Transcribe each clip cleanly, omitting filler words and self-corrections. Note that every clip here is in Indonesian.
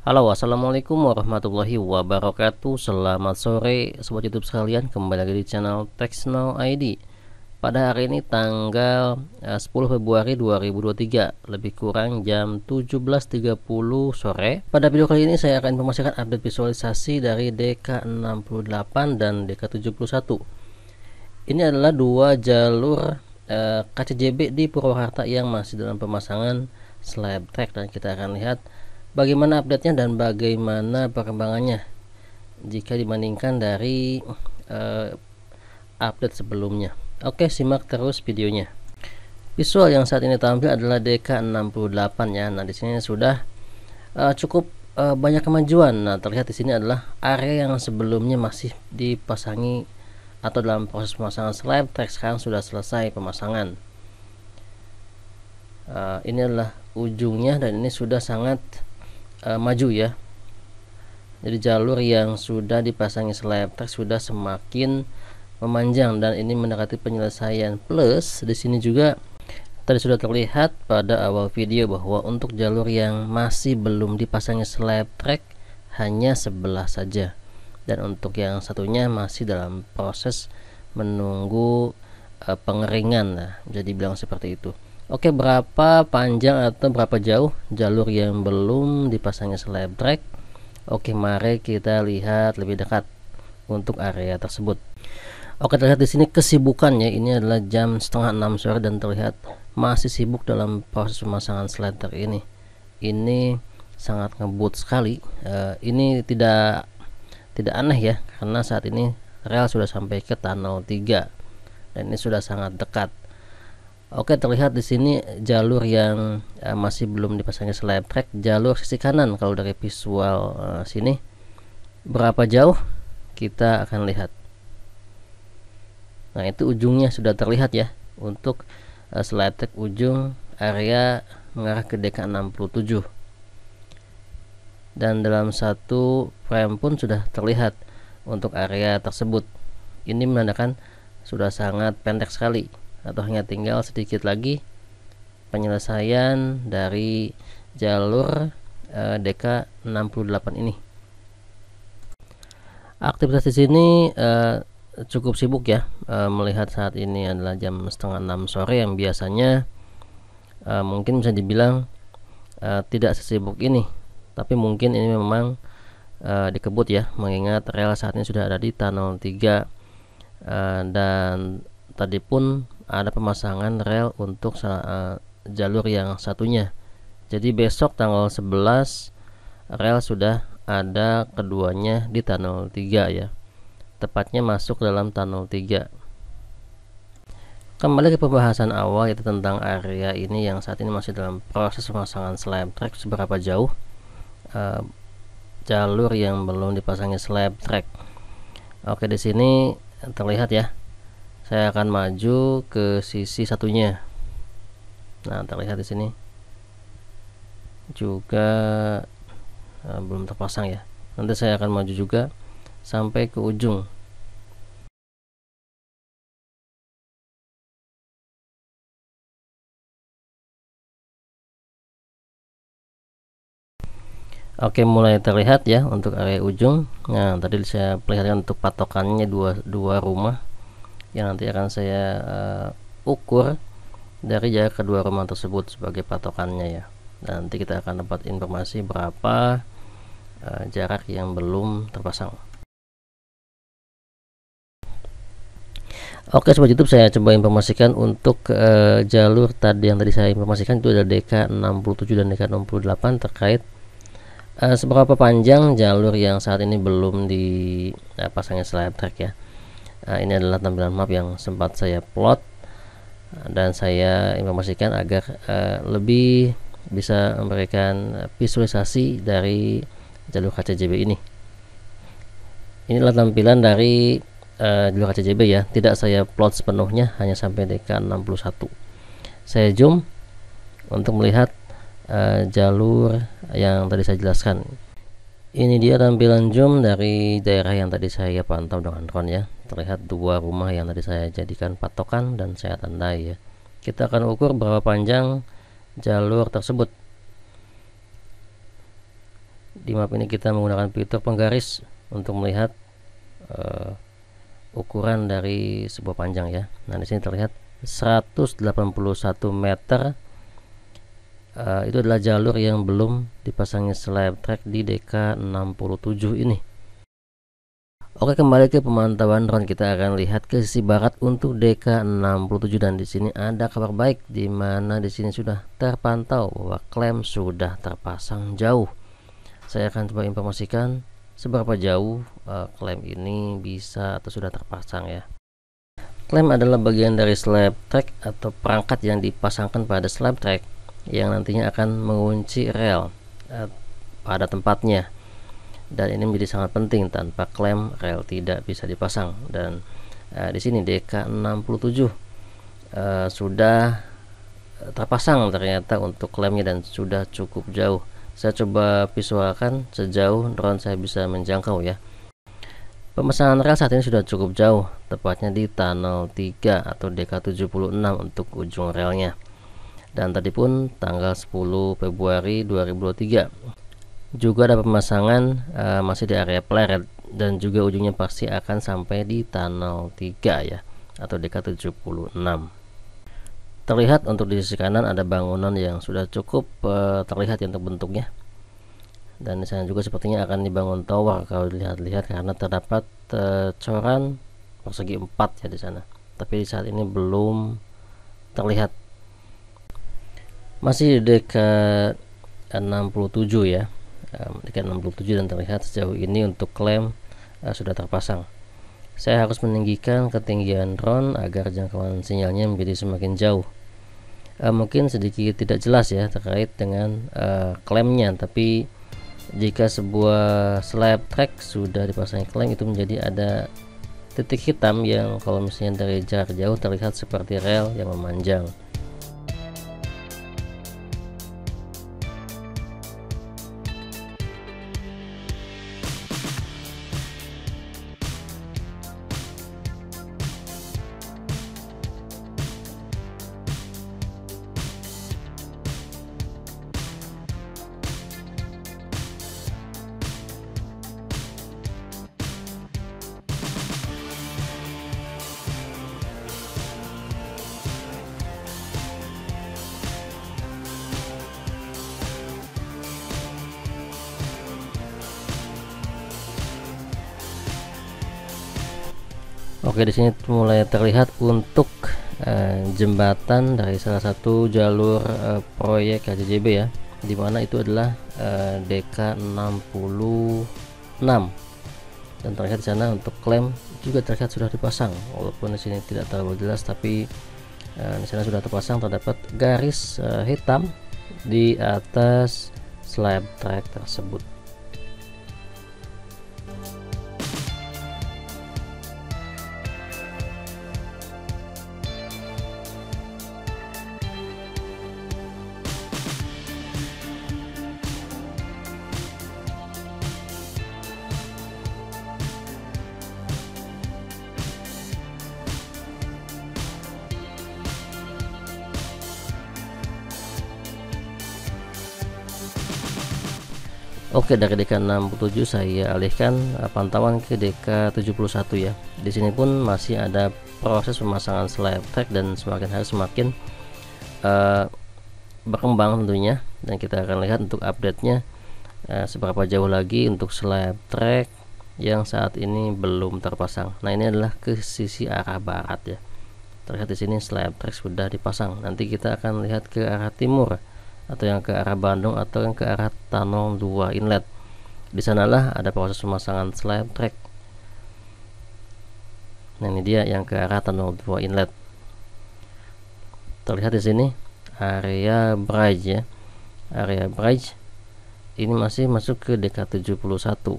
Halo, assalamualaikum warahmatullahi wabarakatuh. Selamat sore sobat YouTube sekalian, kembali lagi di channel Textnow ID. Pada hari ini tanggal 10 Februari 2023, lebih kurang jam 17.30 sore. Pada video kali ini saya akan informasikan update visualisasi dari DK68 dan DK71. Ini adalah dua jalur KCJB di Purwakarta yang masih dalam pemasangan slab track, dan kita akan lihat bagaimana update-nya dan bagaimana perkembangannya jika dibandingkan dari update sebelumnya. Oke, simak terus videonya. Visual yang saat ini tampil adalah DK68 ya. Nah, di sini sudah cukup banyak kemajuan. Nah, terlihat di sini adalah area yang sebelumnya masih dipasangi atau dalam proses pemasangan slab track, sekarang sudah selesai pemasangan. Ini adalah ujungnya dan ini sudah sangat maju ya. Jadi jalur yang sudah dipasangi slab track sudah semakin memanjang dan ini mendekati penyelesaian. Plus di sini juga tadi sudah terlihat pada awal video bahwa untuk jalur yang masih belum dipasangi slab track hanya sebelah saja, dan untuk yang satunya masih dalam proses menunggu pengeringan. Nah, jadi bilang seperti itu. Oke, berapa panjang atau berapa jauh jalur yang belum dipasangi slab track? Oke, mari kita lihat lebih dekat untuk area tersebut. Oke, terlihat di sini kesibukannya. Ini adalah jam setengah 6 sore dan terlihat masih sibuk dalam proses pemasangan slab track ini. Ini sangat ngebut sekali. Ini tidak aneh ya, karena saat ini rel sudah sampai ke tunnel 3 dan ini sudah sangat dekat. Oke, terlihat di sini jalur yang masih belum dipasangi slab track, jalur sisi kanan. Kalau dari visual sini berapa jauh kita akan lihat. Nah, itu ujungnya sudah terlihat ya untuk slab track ujung area mengarah ke DK67, dan dalam satu frame pun sudah terlihat untuk area tersebut. Ini menandakan sudah sangat pendek sekali atau hanya tinggal sedikit lagi penyelesaian dari jalur DK68 ini. Aktivitas di sini cukup sibuk ya, melihat saat ini adalah jam setengah 6 sore yang biasanya mungkin bisa dibilang tidak sesibuk ini, tapi mungkin ini memang dikebut ya, mengingat rel saat ini sudah ada di tunnel 3 dan tadi pun ada pemasangan rel untuk jalur yang satunya. Jadi besok tanggal 11 rel sudah ada keduanya di tunnel 3 ya, tepatnya masuk dalam tunnel 3. Kembali ke pembahasan awal, yaitu tentang area ini yang saat ini masih dalam proses pemasangan slab track. Seberapa jauh jalur yang belum dipasangi slab track? Oke, di sini terlihat ya. Saya akan maju ke sisi satunya. Nah, terlihat di sini juga belum terpasang ya. Nanti saya akan maju juga sampai ke ujung. Oke, mulai terlihat ya untuk area ujung. Nah, tadi saya perlihatkan untuk patokannya dua rumah yang nanti akan saya ukur dari jarak kedua rumah tersebut sebagai patokannya ya. Nanti kita akan dapat informasi berapa jarak yang belum terpasang. Oke sobat YouTube, saya coba informasikan untuk jalur tadi yang tadi saya informasikan, itu ada DK67 dan DK68 terkait seberapa panjang jalur yang saat ini belum dipasangnya slab track ya. Ini adalah tampilan map yang sempat saya plot dan saya informasikan agar lebih bisa memberikan visualisasi dari jalur KCJB ini. Inilah tampilan dari jalur KCJB ya, tidak saya plot sepenuhnya, hanya sampai DK61. Saya zoom untuk melihat jalur yang tadi saya jelaskan. Ini dia tampilan zoom dari daerah yang tadi saya pantau dengan drone ya. Terlihat dua rumah yang tadi saya jadikan patokan dan saya tandai ya. Kita akan ukur berapa panjang jalur tersebut. Di map ini kita menggunakan fitur penggaris untuk melihat ukuran dari sebuah panjang ya. Nah, di sini terlihat 181 meter. Itu adalah jalur yang belum dipasangi slab track di DK67 ini. Oke, kembali ke pemantauan drone. Kita akan lihat ke sisi barat untuk DK67 dan di sini ada kabar baik, di mana di sini sudah terpantau bahwa klem sudah terpasang jauh. Saya akan coba informasikan seberapa jauh klem ini bisa atau sudah terpasang ya. Klem adalah bagian dari slab track atau perangkat yang dipasangkan pada slab track yang nantinya akan mengunci rel pada tempatnya. Dan ini menjadi sangat penting, tanpa klem rel tidak bisa dipasang. Dan di sini DK67 sudah terpasang ternyata untuk klemnya dan sudah cukup jauh. Saya coba visualkan sejauh drone saya bisa menjangkau ya. Pemasangan rel saat ini sudah cukup jauh, tepatnya di tunnel 3 atau DK76 untuk ujung relnya. Dan tadi pun tanggal 10 Februari 2023 juga ada pemasangan masih di area pleret, dan juga ujungnya pasti akan sampai di tunnel 3 ya, atau DK76. Terlihat untuk di sisi kanan ada bangunan yang sudah cukup terlihat ya untuk bentuknya, dan di sana juga sepertinya akan dibangun tower kalau dilihat-lihat, karena terdapat coran persegi 4 ya di sana, tapi saat ini belum terlihat. Masih di DK67 ya, DK67, dan terlihat sejauh ini untuk klem sudah terpasang. Saya harus meninggikan ketinggian drone agar jangkauan sinyalnya menjadi semakin jauh. Mungkin sedikit tidak jelas ya terkait dengan klemnya, tapi jika sebuah slab track sudah dipasangi klem, itu menjadi ada titik hitam yang kalau misalnya dari jarak jauh terlihat seperti rel yang memanjang. Oke, di sini mulai terlihat untuk jembatan dari salah satu jalur proyek KJJB ya, dimana itu adalah DK66, dan terlihat di sana untuk klem juga terlihat sudah dipasang, walaupun di sini tidak terlalu jelas, tapi di sana sudah terpasang. Terdapat garis hitam di atas slab track tersebut. Oke, dari DK67 saya alihkan pantauan ke DK71 ya. Di sini pun masih ada proses pemasangan slab track, dan semakin hari semakin berkembang tentunya, dan kita akan lihat untuk update-nya seberapa jauh lagi untuk slab track yang saat ini belum terpasang. Nah, ini adalah ke sisi arah barat ya. Terlihat di sini slab track sudah dipasang. Nanti kita akan lihat ke arah timur, atau yang ke arah Bandung, atau yang ke arah tunnel 2 inlet. Di sanalah ada proses pemasangan slab track. Nah, ini dia yang ke arah tunnel 2 inlet. Terlihat di sini area bridge ya. Area bridge ini masih masuk ke DK71.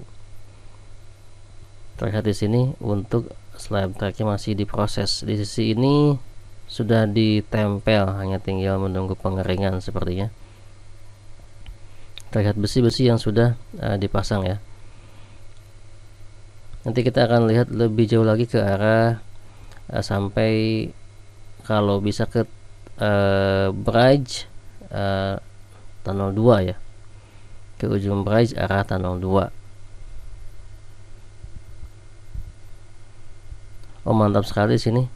Terlihat di sini untuk slab tracknya masih diproses. Di sisi ini sudah ditempel, hanya tinggal menunggu pengeringan sepertinya. Terlihat besi-besi yang sudah dipasang ya. Nanti kita akan lihat lebih jauh lagi ke arah sampai kalau bisa ke bridge tunnel 2 ya. ke ujung bridge arah tunnel 2. Oh, mantap sekali sini.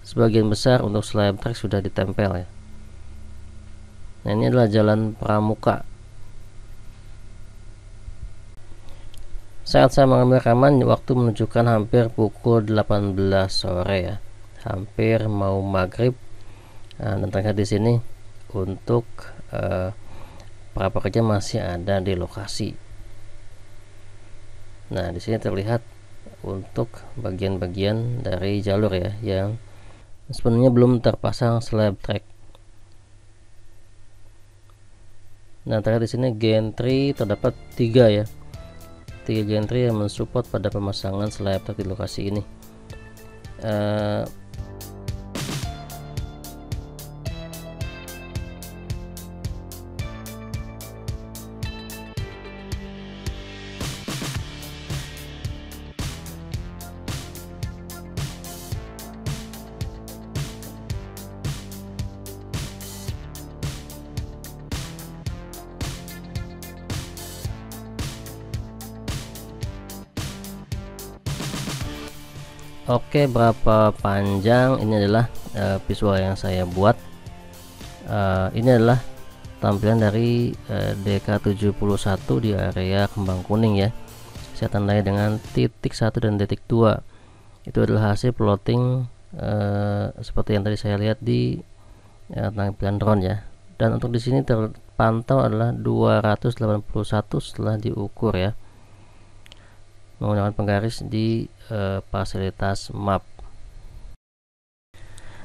Sebagian besar untuk slab track sudah ditempel ya. Nah, ini adalah jalan pramuka. Saat saya mengambil rekaman, waktu menunjukkan hampir pukul 18 sore ya, hampir mau maghrib. Nah, dan terlihat di sini untuk para pekerja masih ada di lokasi. Nah, di sini terlihat untuk bagian-bagian dari jalur ya, yang sebenarnya belum terpasang slab track. Nah, terlihat di sini gantry terdapat 3 ya. 3 gantry yang mensupport pada pemasangan slab track di lokasi ini. Oke, berapa panjang ini adalah visual yang saya buat. Ini adalah tampilan dari DK71 di area Kembang Kuning ya. Saya tandai dengan titik 1 dan titik 2. Itu adalah hasil plotting seperti yang tadi saya lihat di tampilan drone ya. Dan untuk di sini terpantau adalah 281 setelah diukur ya, menggunakan penggaris di fasilitas map.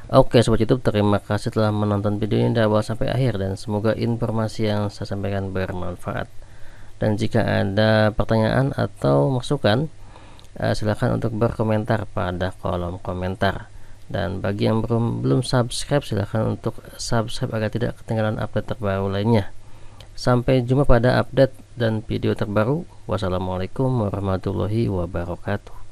Oke sobat YouTube, terima kasih telah menonton video ini dari awal sampai akhir, dan semoga informasi yang saya sampaikan bermanfaat. Dan jika ada pertanyaan atau masukan, silakan untuk berkomentar pada kolom komentar. Dan bagi yang belum subscribe, silakan untuk subscribe agar tidak ketinggalan update terbaru lainnya. Sampai jumpa pada update dan video terbaru. Wassalamualaikum warahmatullahi wabarakatuh.